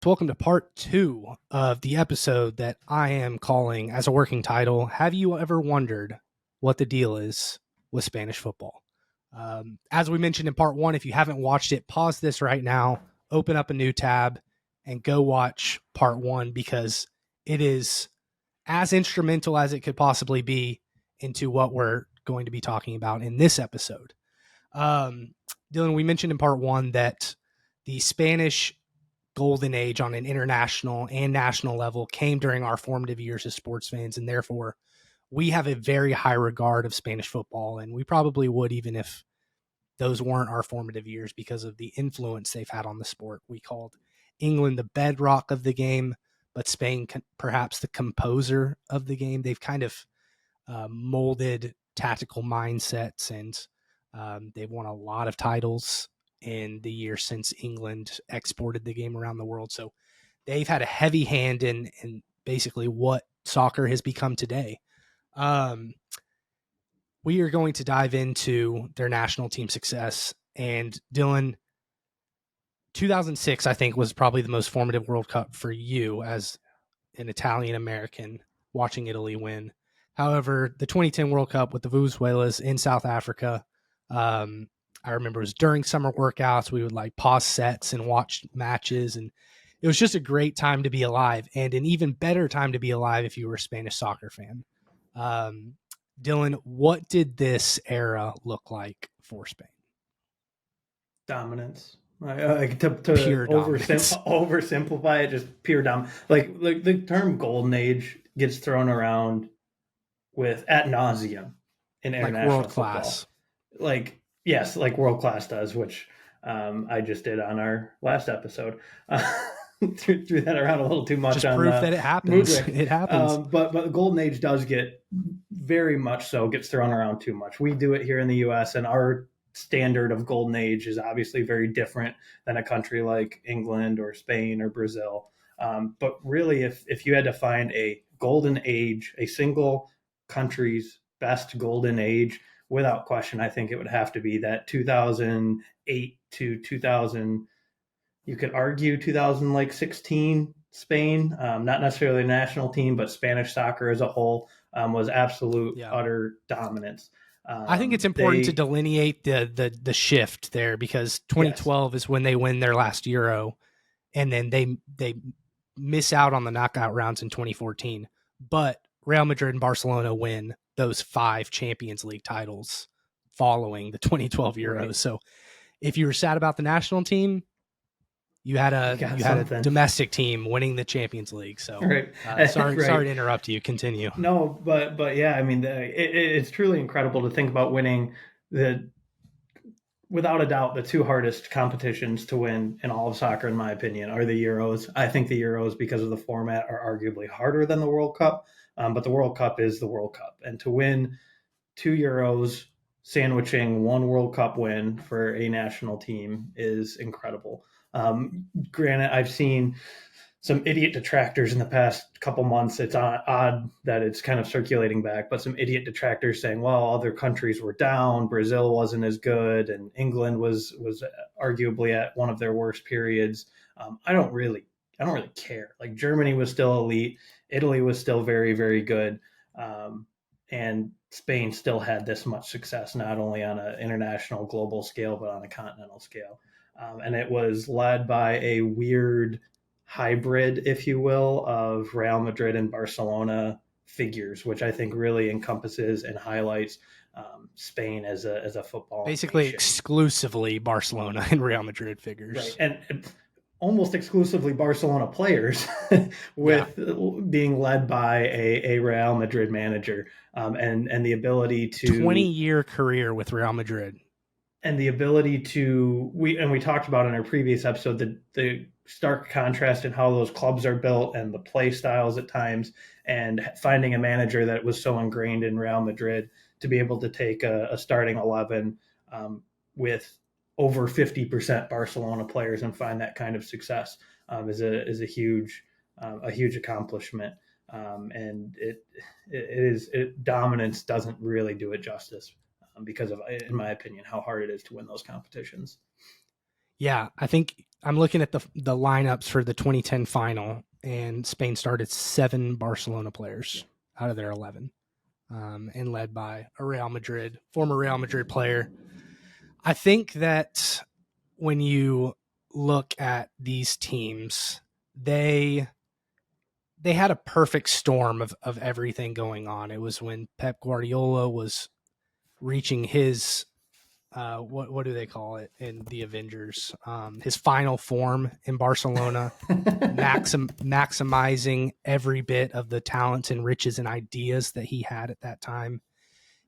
Welcome to part 2 of the episode that I am calling as a working title, Have You Ever Wondered What the Deal Is with Spanish Football? As we mentioned in part 1, if you haven't watched it, pause this right now, open up a new tab, and go watch part 1 because it is as instrumental as it could possibly be into what we're going to be talking about in this episode. Dylan, we mentioned in part 1 that the Spanish golden age on an international and national level came during our formative years as sports fans, and therefore we have a very high regard of Spanish football, and we probably would even if those weren't our formative years because of the influence they've had on the sport. We called England the bedrock of the game, but Spain perhaps the composer of the game. They've kind of molded tactical mindsets, and they've won a lot of titles in the year since England exported the game around the world. So they've had a heavy hand in basically what soccer has become today. We are going to dive into their national team success. And Dylan, 2006, I think, was probably the most formative World Cup for you as an Italian American watching Italy win. However, the 2010 World Cup with the Venezuelas in South Africa, I remember it was during summer workouts. We would like pause sets and watch matches. And it was just a great time to be alive, and an even better time to be alive if you were a Spanish soccer fan. Dylan, what did this era look like for Spain? Dominance. To Pure dominance. oversimplify it, just pure like the term golden age gets thrown around with ad nauseum in international Like world football. class. Yes, like world class does, which I just did on our last episode. Threw that around a little too much. Just proof that it happens. It happens. But the golden age does get very much so gets thrown around too much. We do it here in the U.S. and our standard of golden age is obviously very different than a country like England or Spain or Brazil. But really, if you had to find a golden age, a single country's best golden age, without question, I think it would have to be that 2008 to 2000. You could argue 2016 Spain, not necessarily the national team, but Spanish soccer as a whole was absolute utter dominance. I think it's important to delineate the shift there because 2012 is when they win their last Euro, and then they miss out on the knockout rounds in 2014. But Real Madrid and Barcelona win those 5 Champions League titles following the 2012 Euros. Right. So if you were sad about the national team, you had a domestic team winning the Champions League. So right. Sorry to interrupt you. Continue. No, but yeah, I mean, it's truly incredible to think about winning without a doubt, the 2 hardest competitions to win in all of soccer, in my opinion, are the Euros. I think the Euros, because of the format, are arguably harder than the World Cup. But the World Cup is the World Cup. And to win 2 Euros, sandwiching 1 World Cup win for a national team is incredible. Granted, I've seen some idiot detractors in the past couple months. It's odd that it's kind of circulating back, but some idiot detractors saying, well, other countries were down, Brazil wasn't as good, and England was arguably at one of their worst periods. I don't really care. Like, Germany was still elite, Italy was still very, very good, and Spain still had this much success, not only on an international global scale, but on a continental scale. And it was led by a weird hybrid, if you will, of Real Madrid and Barcelona figures, which I think really encompasses and highlights Spain as a football basically nation. Exclusively Barcelona and Real Madrid figures, right? And almost exclusively Barcelona players, with being led by a Real Madrid manager, and the ability to 20-year career with Real Madrid. And the ability to we talked about in our previous episode the stark contrast in how those clubs are built and the play styles at times, and finding a manager that was so ingrained in Real Madrid to be able to take a starting 11 with over 50% Barcelona players and find that kind of success is a huge accomplishment. And dominance doesn't really do it justice. Because of, in my opinion, how hard it is to win those competitions. Yeah, I think I'm looking at the lineups for the 2010 final, and Spain started 7 Barcelona players out of their 11, and led by a former Real Madrid player. I think that when you look at these teams, they had a perfect storm of everything going on. It was when Pep Guardiola was reaching his what do they call it in the Avengers? His final form in Barcelona, maximizing every bit of the talents and riches and ideas that he had at that time.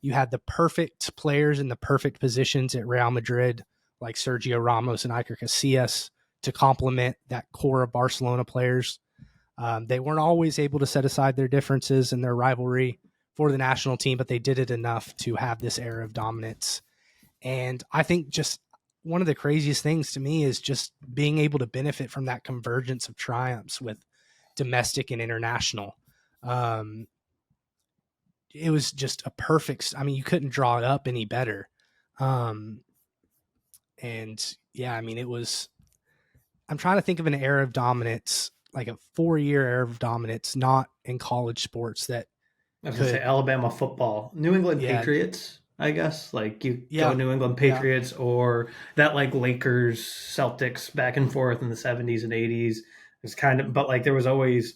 You had the perfect players in the perfect positions at Real Madrid, like Sergio Ramos and Iker Casillas, to complement that core of Barcelona players. They weren't always able to set aside their differences and their rivalry for the national team, but they did it enough to have this era of dominance. And I think just one of the craziest things to me is just being able to benefit from that convergence of triumphs with domestic and international. It was just a perfect, I mean, you couldn't draw it up any better. And yeah, I mean, I'm trying to think of an era of dominance, like a 4-year era of dominance, not in college sports that I was going to say Alabama football, New England yeah, Patriots, I guess. Like you go yeah, New England yeah, Patriots or that like Lakers Celtics back and forth in the 70s and 80s. It's kind of, but like there was always,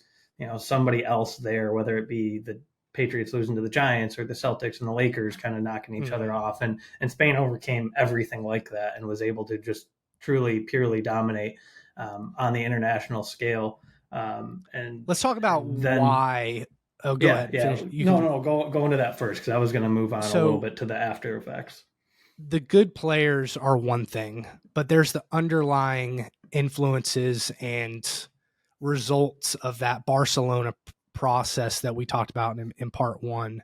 somebody else there, whether it be the Patriots losing to the Giants or the Celtics and the Lakers kind of knocking each other off. And Spain overcame everything like that and was able to just truly, purely dominate on the international scale. And let's talk about then why. Oh, go yeah, ahead. yeah. Finish. You No, can. no, go into that first because I was going to move on a little So bit to the after effects. the good players are one thing, but there's the underlying influences and results of that Barcelona process that we talked about in part one.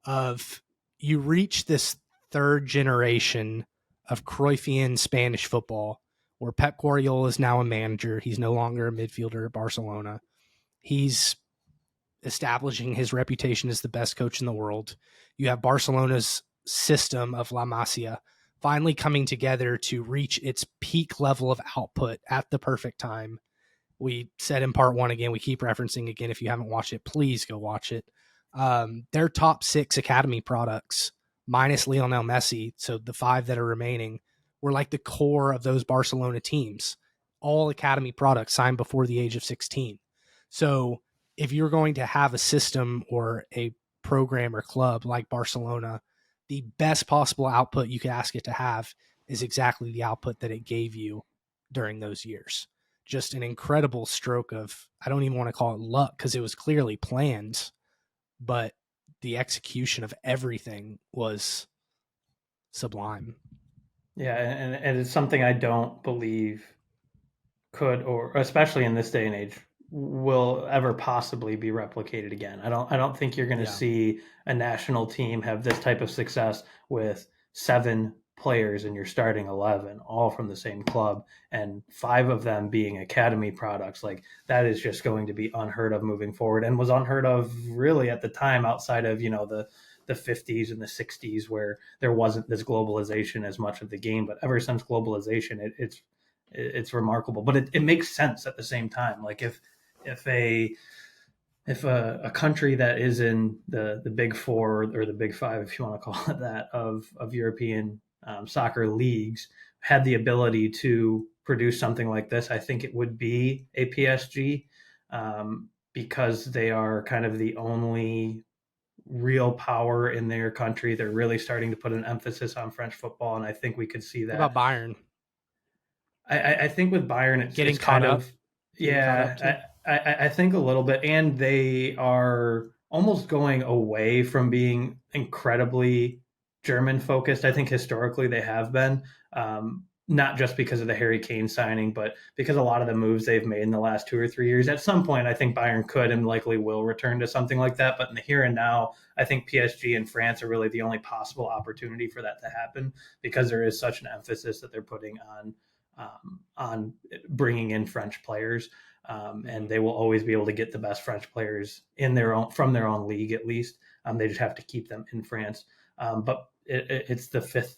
Of you reach this third generation of Cruyffian Spanish football, where Pep Guardiola is now a manager. He's no longer a midfielder at Barcelona. He's establishing his reputation as the best coach in the world. You have Barcelona's system of La Masia finally coming together to reach its peak level of output at the perfect time. We said in part one, again, we keep referencing again. If you haven't watched it, please go watch it. Their top 6 academy products, minus Lionel Messi, so the 5 that are remaining, were like the core of those Barcelona teams. All academy products signed before the age of 16. So if you're going to have a system or a program or club like Barcelona, the best possible output you could ask it to have is exactly the output that it gave you during those years. Just an incredible stroke of, I don't even want to call it luck because it was clearly planned, but the execution of everything was sublime. Yeah, and it's something I don't believe could, or especially in this day and age, will ever possibly be replicated again. I don't think you're going to Yeah. see a national team have this type of success with 7 players in your starting 11 all from the same club and 5 of them being academy products. Like that is just going to be unheard of moving forward and was unheard of really at the time outside of, the 50s and the 60s where there wasn't this globalization as much of the game, but ever since globalization it's remarkable, but it makes sense at the same time. Like if a country that is in the big 4 or the big 5, if you want to call it that, of European soccer leagues had the ability to produce something like this, I think it would be a PSG, because they are kind of the only real power in their country. They're really starting to put an emphasis on French football, and I think we could see What that. about Bayern? I think with Bayern, it's Getting caught kind up? of, Getting caught up too? yeah. I think a little bit, and they are almost going away from being incredibly German focused. I think historically they have been, not just because of the Harry Kane signing, but because a lot of the moves they've made in the last 2 or 3 years. At some point, I think Bayern could and likely will return to something like that. But in the here and now, I think PSG and France are really the only possible opportunity for that to happen because there is such an emphasis that they're putting on bringing in French players, and they will always be able to get the best French players in their own from their own league at least. They just have to keep them in France. But it's the fifth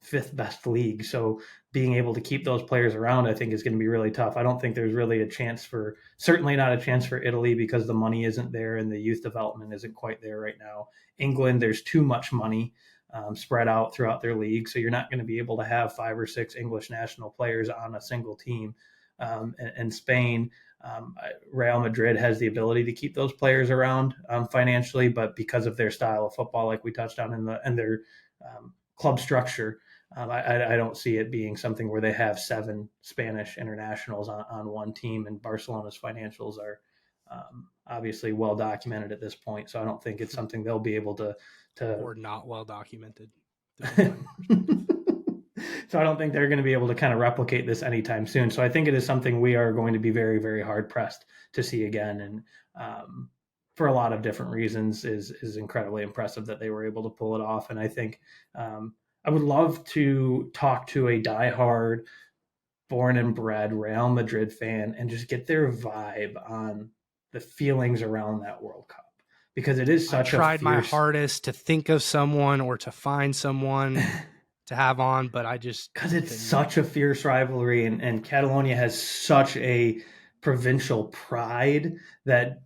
fifth best league. So being able to keep those players around, I think, is going to be really tough. I don't think there's really a chance for, certainly not a chance for Italy, because the money isn't there and the youth development isn't quite there right now. England, there's too much money spread out throughout their league. So you're not going to be able to have 5 or 6 English national players on a single team. And Spain, Real Madrid has the ability to keep those players around financially, but because of their style of football, like we touched on, and their club structure, I don't see it being something where they have 7 Spanish internationals on one team. And Barcelona's financials are obviously well documented at this point, so I don't think it's something they'll be able to or not well documented. So I don't think they're going to be able to kind of replicate this anytime soon. So I think it is something we are going to be very, very hard pressed to see again. And for a lot of different reasons, is incredibly impressive that they were able to pull it off. And I think I would love to talk to a diehard, born and bred Real Madrid fan and just get their vibe on the feelings around that World Cup, because it is such I tried my hardest to think of someone or to find someone to have on, but I just, because it's such a fierce rivalry, and Catalonia has such a provincial pride that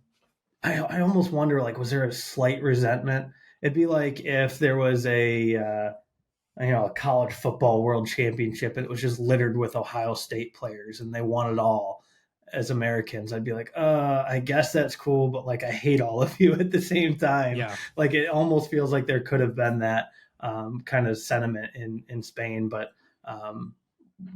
I almost wonder, like, was there a slight resentment? It'd be like if there was a college football world championship and it was just littered with Ohio State players and they won it all as Americans. I'd be like, I guess that's cool, but like I hate all of you at the same time. Yeah. Like it almost feels like there could have been that kind of sentiment in Spain, but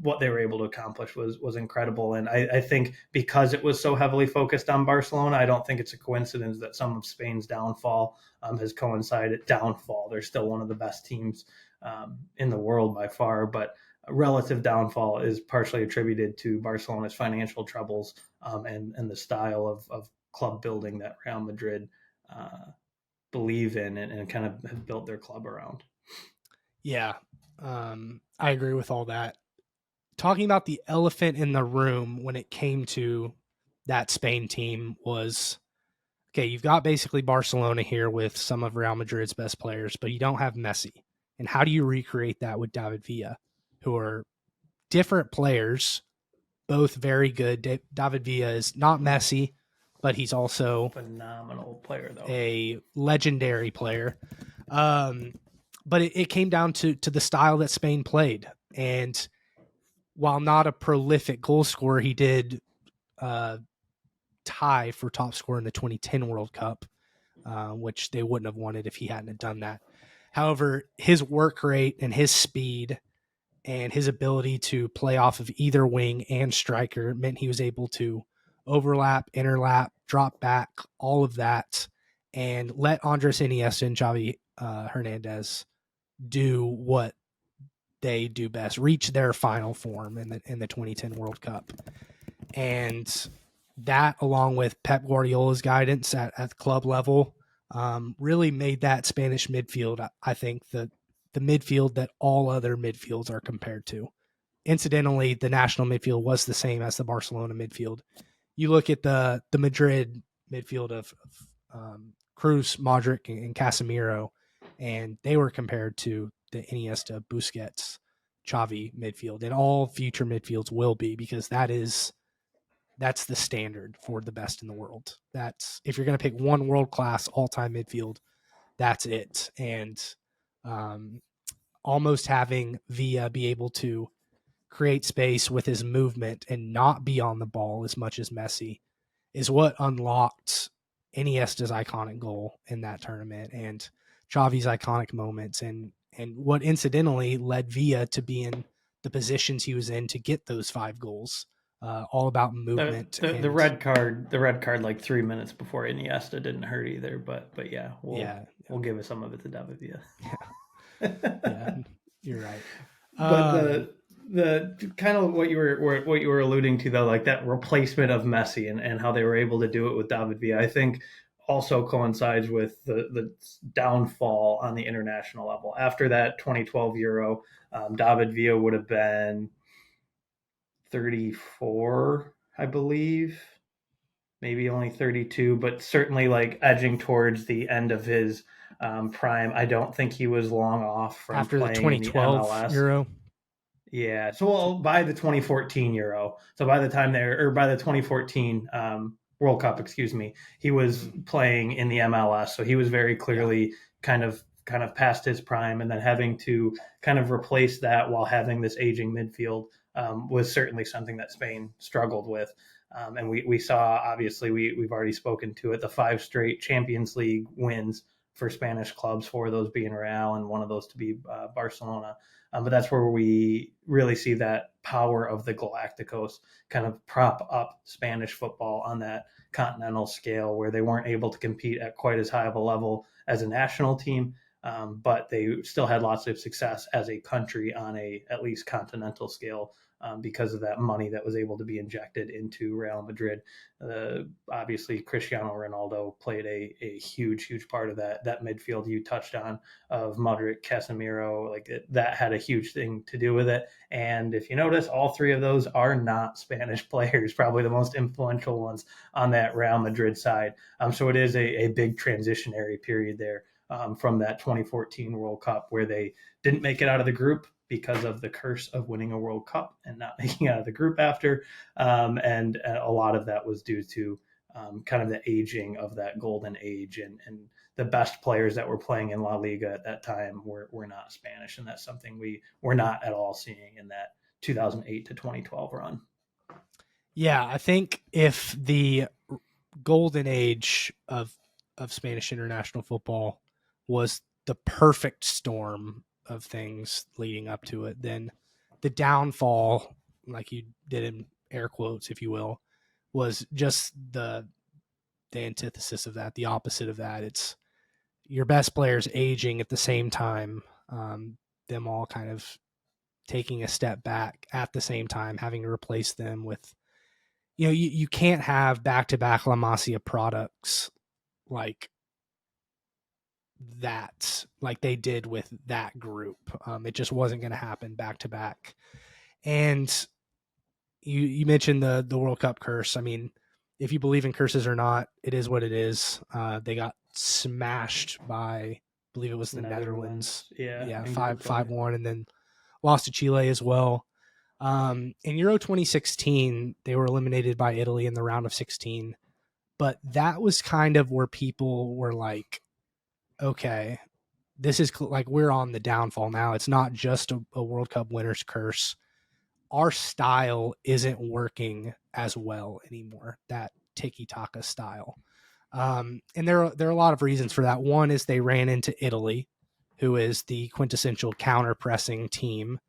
what they were able to accomplish was incredible. And I think because it was so heavily focused on Barcelona, I don't think it's a coincidence that some of Spain's downfall has coincided. Downfall, they're still one of the best teams in the world by far, but relative downfall is partially attributed to Barcelona's financial troubles and the style of club building that Real Madrid believe in and kind of have built their club around. Yeah, I agree with all that. Talking about the elephant in the room when it came to that Spain team was, okay, you've got basically Barcelona here with some of Real Madrid's best players, but you don't have Messi. And how do you recreate that with David Villa, who are different players, both very good? David Villa is not Messi, but he's also phenomenal player, though, a legendary player. But it came down to the style that Spain played. And while not a prolific goal scorer, he did tie for top scorer in the 2010 World Cup, which they wouldn't have wanted if he hadn't have done that. However, his work rate and his speed and his ability to play off of either wing and striker meant he was able to overlap, interlap, drop back, all of that, and let Andres Iniesta and Xavi Hernandez do what they do best, reach their final form in the 2010 World Cup. And that, along with Pep Guardiola's guidance at the club level, really made that Spanish midfield, I think, the midfield that all other midfields are compared to. Incidentally, the national midfield was the same as the Barcelona midfield. You look at the Madrid midfield of Cruz, Modric, and Casemiro, and they were compared to the Iniesta, Busquets, Xavi midfield, and all future midfields will be, because that's the standard for the best in the world. That's, if you're going to pick one world-class all-time midfield, that's it. And almost having Villa be able to create space with his movement and not be on the ball as much as Messi is what unlocked Iniesta's iconic goal in that tournament and Xavi's iconic moments, and what incidentally led Villa to be in the positions he was in to get those 5 goals. All about movement. The red card like 3 minutes before Iniesta didn't hurt either, but yeah, we'll give it some of it to David Villa. Yeah, you're right. But the kind of what you were alluding to, though, like that replacement of Messi and how they were able to do it with David Villa, I think also coincides with the downfall on the international level. After that 2012 Euro, David Villa would have been 34, I believe, maybe only 32, but certainly like edging towards the end of his prime. I don't think he was long off from After the playing in the 2012 MLS. Euro. Yeah, so well, by the 2014 Euro, so by the time there, or by the 2014 World Cup, excuse me, he was Mm, playing in the MLS, so he was very yeah. clearly kind of past his prime, and then having to kind of replace that while having this aging midfield was certainly something that Spain struggled with. And we saw, obviously, we've already spoken to it, the 5 straight Champions League wins for Spanish clubs, 4 of those being Real and one of those to be Barcelona. But that's where we really see that power of the Galacticos kind of prop up Spanish football on that continental scale, where they weren't able to compete at quite as high of a level as a national team, but they still had lots of success as a country on a at least continental scale, because of that money that was able to be injected into Real Madrid. Obviously, Cristiano Ronaldo played a huge part of that midfield you touched on, of Modric, Casemiro. That had a huge thing to do with it. And if you notice, all 3 of those are not Spanish players, probably the most influential ones on that Real Madrid side. So it is a big transitionary period there, from that 2014 World Cup, where they didn't make it out of the group because of the curse of winning a World Cup and not making it out of the group after. And a lot of that was due to kind of the aging of that golden age, and the best players that were playing in La Liga at that time were not Spanish. And that's something we were not at all seeing in that 2008 to 2012 run. Yeah, I think if the golden age of Spanish international football was the perfect storm of things leading up to it, then the downfall, like you did in air quotes, if you will, was just the antithesis of that, the opposite of that. It's your best players aging at the same time, them all kind of taking a step back at the same time, having to replace them with, you can't have back to back La Masia products like that, like they did with that group. It just wasn't going to happen back to back. And you mentioned the World Cup curse. I mean, if you believe in curses or not, it is what it is. They got smashed by, I believe it was the Netherlands. Netherlands, yeah, Yeah, in group play. 5-1, and then lost to Chile as well. In Euro 2016, they were eliminated by Italy in the round of 16. But that was kind of where people were like, okay, this is like we're on the downfall now. It's not just a World Cup winner's curse. Our style isn't working as well anymore, that tiki taka style. And there are a lot of reasons for that. One is they ran into Italy, who is the quintessential counter pressing team.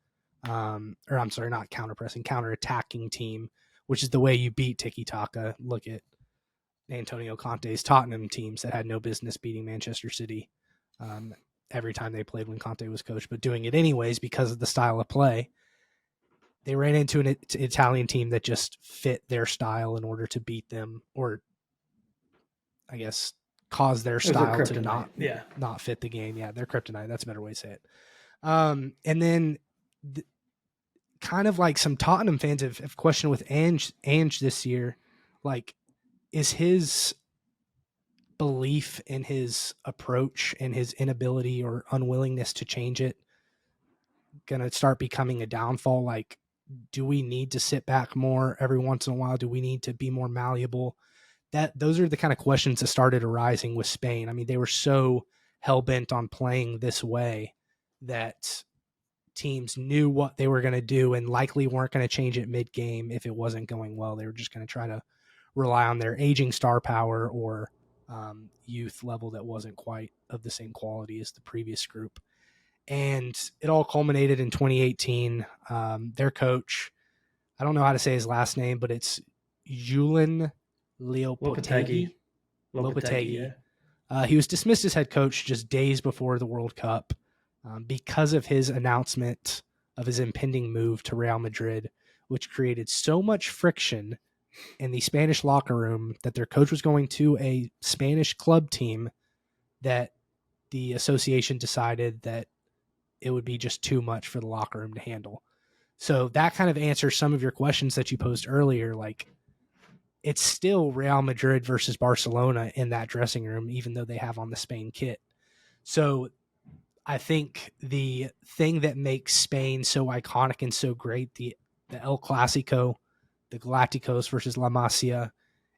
Or I'm sorry, not counter pressing, counter attacking team, which is the way you beat tiki taka. Look at Antonio Conte's Tottenham teams that had no business beating Manchester City um, every time they played when Conte was coach, but doing it anyways because of the style of play. They ran into an Italian team that just fit their style in order to beat them, or I guess cause their It was their style to kryptonite. Yeah. not fit the game. Yeah, their kryptonite. That's a better way to say it. And then the, kind of like some Tottenham fans have questioned with Ange this year, like, is his belief in his approach and his inability or unwillingness to change it going to start becoming a downfall? Like, do we need to sit back more every once in a while? Do we need to be more malleable? Those are the kind of questions that started arising with Spain. I mean, they were so hell bent on playing this way that teams knew what they were going to do and likely weren't going to change it mid game if it wasn't going well. They were just going to try to rely on their aging star power or youth level that wasn't quite of the same quality as the previous group. And it all culminated in 2018. Their coach, I don't know how to say his last name, but it's Julian Lopetegui. Lopetegui. Lopetegui, yeah. He was dismissed as head coach just days before the World Cup because of his announcement of his impending move to Real Madrid, which created so much friction in the Spanish locker room that their coach was going to a Spanish club team that the association decided that it would be just too much for the locker room to handle. So that kind of answers some of your questions that you posed earlier. Like, it's still Real Madrid versus Barcelona in that dressing room, even though they have on the Spain kit. So I think the thing that makes Spain so iconic and so great, the El Clasico, the Galacticos versus La Masia,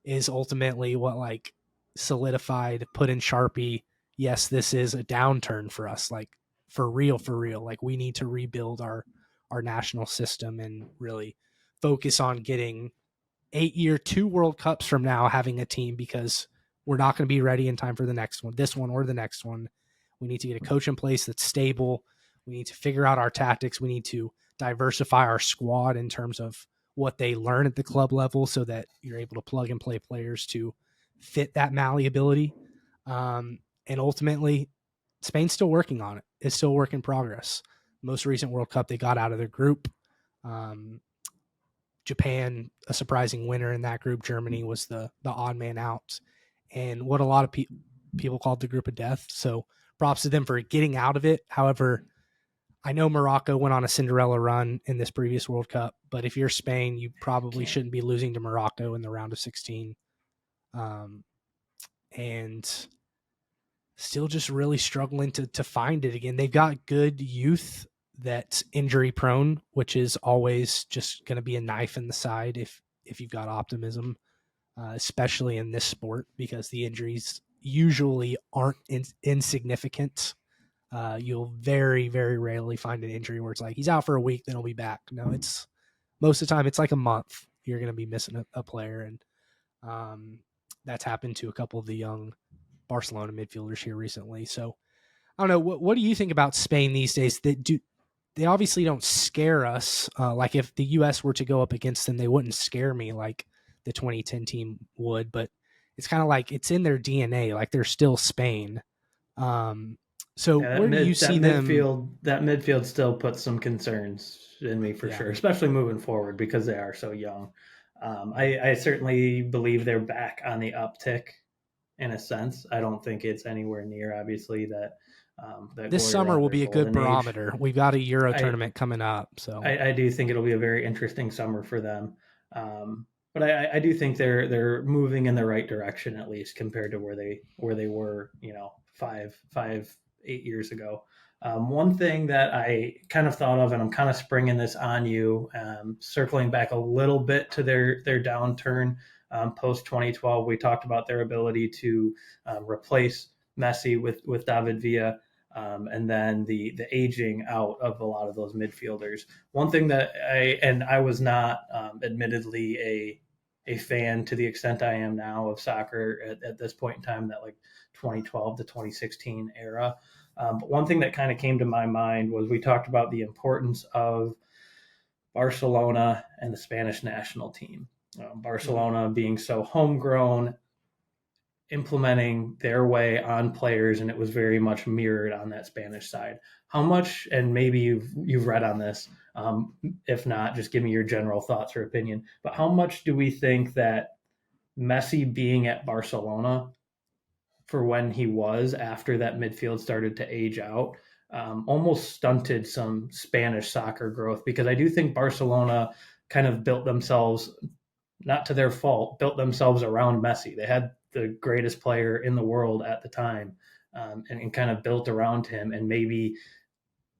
is ultimately what like solidified, put in Sharpie. Yes, this is a downturn for us. Like for real, for real. Like we need to rebuild our national system and really focus on getting 8-year, 2 World Cups from now, having a team, because we're not going to be ready in time for the next one, this one or the next one. We need to get a coach in place that's stable. We need to figure out our tactics. We need to diversify our squad in terms of what they learn at the club level so that you're able to plug and play players to fit that malleability. And ultimately, Spain's still working on it. It's still a work in progress. Most recent World Cup, they got out of their group. Japan, a surprising winner in that group. Germany was the odd man out, and what a lot of people called the group of death. So props to them for getting out of it. However, I know Morocco went on a Cinderella run in this previous World Cup, but if you're Spain, you probably shouldn't be losing to Morocco in the round of 16. And still just really struggling to find it again. They've got good youth that's injury prone, which is always just going to be a knife in the side if you've got optimism, especially in this sport, because the injuries usually aren't insignificant. You'll very, very rarely find an injury where it's like he's out for a week, then he'll be back. No, it's most of the time it's like a month. You're going to be missing a player, and that's happened to a couple of the young Barcelona midfielders here recently. So I don't know. What do you think about Spain these days? They obviously don't scare us. Like if the U.S. were to go up against them, they wouldn't scare me like the 2010 team would. But it's kind of like it's in their DNA. Like they're still Spain. So Yeah, where do you see them? that midfield still puts some concerns in me for Yeah, sure, especially moving forward because they are so young. I certainly believe they're back on the uptick in a sense. I don't think it's anywhere near obviously that this glory summer around will their be a good golden age. barometer. We've got a Euro I tournament coming up, so I do think it'll be a very interesting summer for them. But I do think they're moving in the right direction at least compared to where they were, 8 years ago. One thing that I kind of thought of, and I'm kind of springing this on you, circling back a little bit to their downturn post 2012, we talked about their ability to replace Messi with David Villa. And then the aging out of a lot of those midfielders. One thing that I was not admittedly a fan to the extent I am now of soccer at this point in time, that like 2012 to 2016 era. But one thing that kind of came to my mind was we talked about the importance of Barcelona and the Spanish national team. Barcelona being so homegrown, implementing their way on players, and it was very much mirrored on that Spanish side. How much, and maybe you've read on this, if not, just give me your general thoughts or opinion. But how much do we think that Messi being at Barcelona for when he was after that midfield started to age out almost stunted some Spanish soccer growth? Because I do think Barcelona kind of built themselves, not to their fault, built themselves around Messi. They had the greatest player in the world at the time, and kind of built around him, and maybe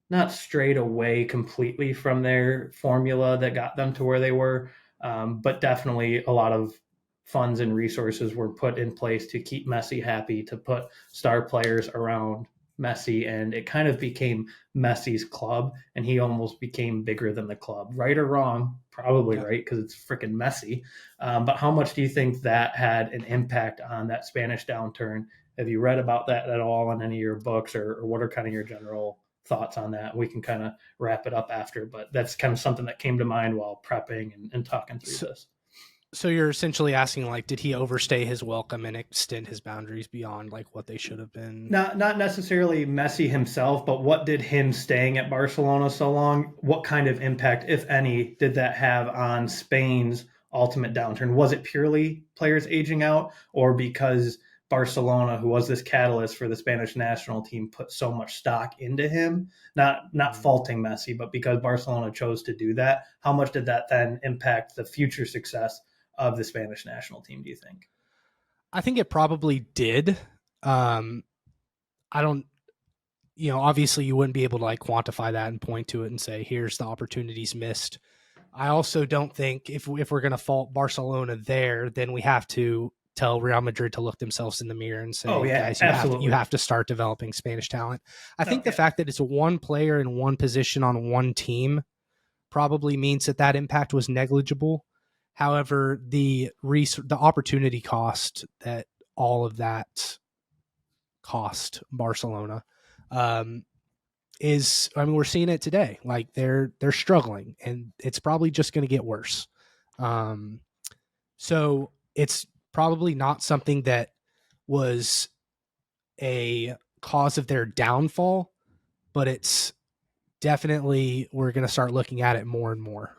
not strayed away completely from their formula that got them to where they were, but definitely a lot of funds and resources were put in place to keep Messi happy, to put star players around Messi, and it kind of became Messi's club, and he almost became bigger than the club. Right or wrong? Probably yeah. right, because it's freaking Messi. But how much do you think that had an impact on that Spanish downturn? Have you read about that at all in any of your books, or what are kind of your general thoughts on that? We can kind of wrap it up after, but that's kind of something that came to mind while prepping and talking through So, this. so you're essentially asking, like, did he overstay his welcome and extend his boundaries beyond like what they should have been? Not necessarily Messi himself, but what did him staying at Barcelona so long? What kind of impact, if any, did that have on Spain's ultimate downturn? Was it purely players aging out, or because Barcelona, who was this catalyst for the Spanish national team, put so much stock into him? Not faulting Messi, but because Barcelona chose to do that. How much did that then impact the future success of the Spanish national team, do you think? I think it probably did. I don't, obviously you wouldn't be able to like quantify that and point to it and say, here's the opportunities missed. I also don't think if we're going to fault Barcelona there, then we have to tell Real Madrid to look themselves in the mirror and say, Oh yeah, guys, absolutely. you have to start developing Spanish talent. I think the fact that it's one player in one position on one team probably means that impact was negligible. However, the opportunity cost that all of that cost Barcelona is, I mean, we're seeing it today. Like they're struggling, and it's probably just going to get worse. So it's probably not something that was a cause of their downfall, but it's definitely, we're going to start looking at it more and more.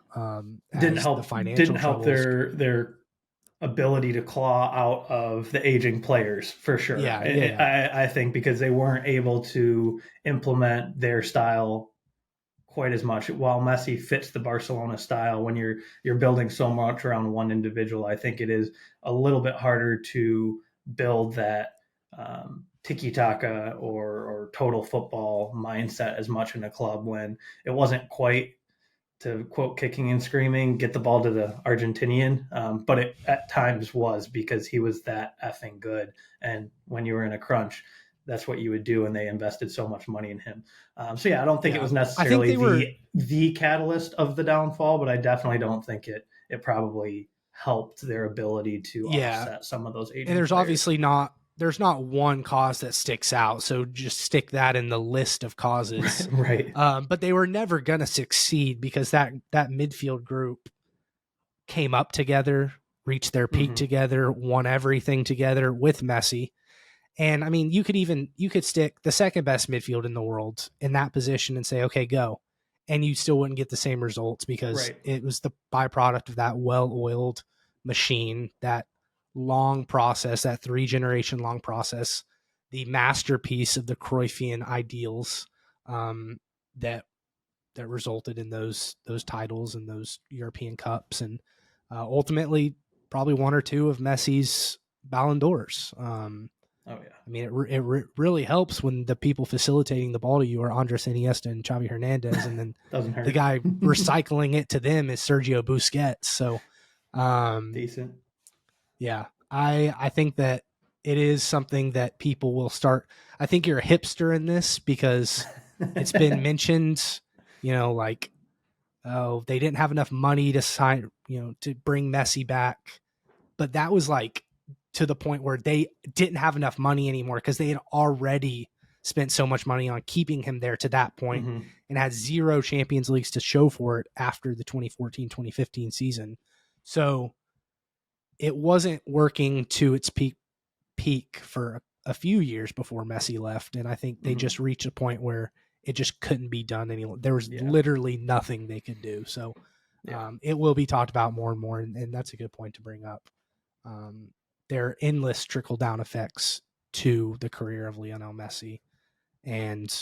Didn't help their ability to claw out of the aging players for sure. Yeah. I think because they weren't able to implement their style quite as much. While Messi fits the Barcelona style, when you're building so much around one individual, I think it is a little bit harder to build that tiki-taka or total football mindset as much in a club when it wasn't quite, to quote, kicking and screaming, get the ball to the Argentinian. But it at times was, because he was that effing good. And when you were in a crunch, that's what you would do. And they invested so much money in him. So yeah, I don't think it was necessarily the catalyst of the downfall, but I definitely don't think it probably helped their ability to offset some of those aging and there's players. Obviously there's not one cause that sticks out, so just stick that in the list of causes. Right. But they were never going to succeed because that midfield group came up together, reached their peak together, won everything together with Messi. And I mean, you could stick the second best midfield in the world in that position and say, okay, go. And you still wouldn't get the same results because it was the byproduct of that well-oiled machine, that long process, that 3-generation long process, the masterpiece of the Cruyffian ideals that resulted in those titles and those European Cups, and ultimately probably one or two of Messi's Ballon d'Ors. Oh yeah. I mean, it really helps when the people facilitating the ball to you are Andres Iniesta and Xavi Hernandez, and then Doesn't hurt. The guy recycling it to them is Sergio Busquets. So, decent. Yeah, I think that it is something that people will start. I think you're a hipster in this because it's been mentioned, like, oh, they didn't have enough money to sign, to bring Messi back. But that was like to the point where they didn't have enough money anymore because they had already spent so much money on keeping him there to that point and had 0 Champions Leagues to show for it after the 2014-2015 season. So it wasn't working to its peak for a few years before Messi left. And I think they just reached a point where it just couldn't be done anymore. There was literally nothing they could do. So it will be talked about more and more. And that's a good point to bring up. There are endless trickle-down effects to the career of Lionel Messi, and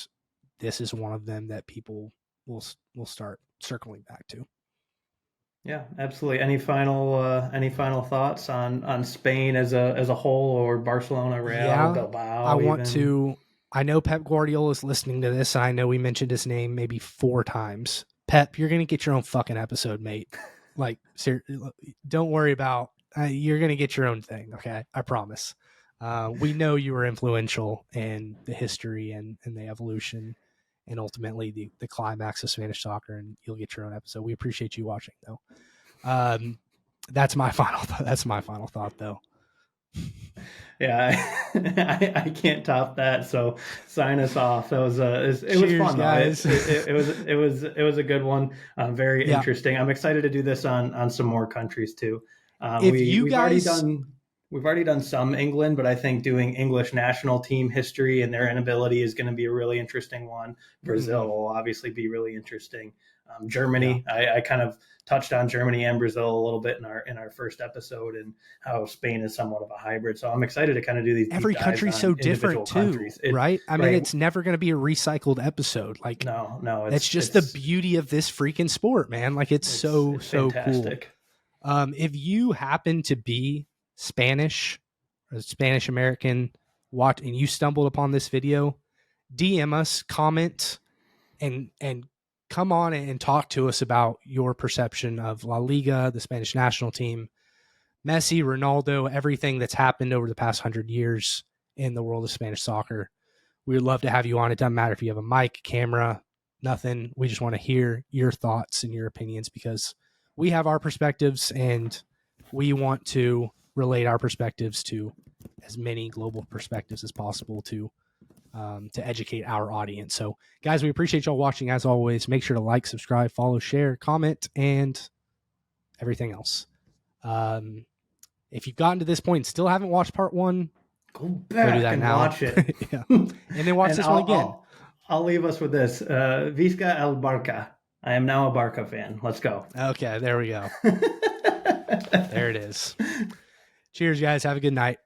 this is one of them that people will start circling back to. Yeah, absolutely. Any final thoughts on Spain as a whole, or Barcelona, Real, Bilbao? I know Pep Guardiola is listening to this, and I know we mentioned his name maybe 4 times. Pep, you're gonna get your own fucking episode, mate. Like, don't worry about. You're going to get your own thing, okay? I promise. We know you were influential in the history and the evolution and ultimately the climax of Spanish soccer, and you'll get your own episode. We appreciate you watching, though. That's my final thought, though. Yeah, I can't top that. So sign us off. It was fun, guys. It was a good one. Very interesting. I'm excited to do this on some more countries too. We've already done some England, but I think doing English national team history and their inability is going to be a really interesting one. Brazil will obviously be really interesting. Germany, I kind of touched on Germany and Brazil a little bit in our first episode, and how Spain is somewhat of a hybrid. So I'm excited to kind of do these. Every country's so different too, right? I mean, it's never going to be a recycled episode. Like, no, it's just the beauty of this freaking sport, man. Like, it's so fantastic. Cool. If you happen to be Spanish or Spanish American, watch and you stumbled upon this video, DM us, comment, and come on and talk to us about your perception of La Liga, the Spanish national team, Messi, Ronaldo, everything that's happened over the past 100 years in the world of Spanish soccer. We would love to have you on. It doesn't matter if you have a mic, camera, nothing. We just want to hear your thoughts and your opinions because we have our perspectives and we want to relate our perspectives to as many global perspectives as possible to educate our audience. So, guys, we appreciate y'all watching as always. Make sure to like, subscribe, follow, share, comment, and everything else. If you've gotten to this point and still haven't watched part one, go back do that and now. watch it. Yeah. And then watch this one again. I'll leave us with this. Visca el Barca. I am now a Barca fan. Let's go. Okay, there we go. There it is. Cheers, guys. Have a good night.